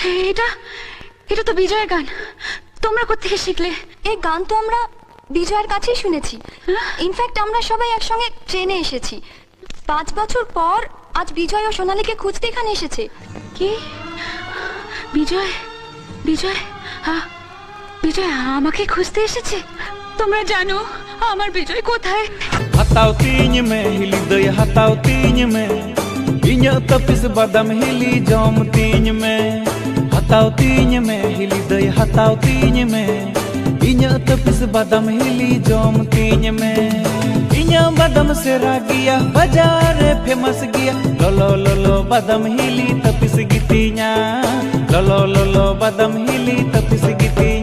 এটা এটা তো বিজয়ের গান। তোমরা কোত্থেকে শিখলে? এই গান তো আমরা বিজয়ের কাছেই শুনেছি। ইনফ্যাক্ট আমরা সবাই একসঙ্গে ট্রেনে এসেছি। 5 বছর পর আজ বিজয় ও সোনালীকে খুঁজতে এখানে এসেছে। কি? বিজয় বিজয় বিজয় আমাকে খুঁজতে এসেছে? তোমরা জানো আমার বিজয় কোথায়? Hatau tinya me hili doi hatau tinya me Inya tapis badam hili jom tinya me Hatau tinya me hili doi hatau tinya me Inya tapis badam hili jom tinya me Inya badam sera giya bazaar famous giya Lolo lolo badam hili tapis gitinya Lolo lolo badam hili tapis gitinya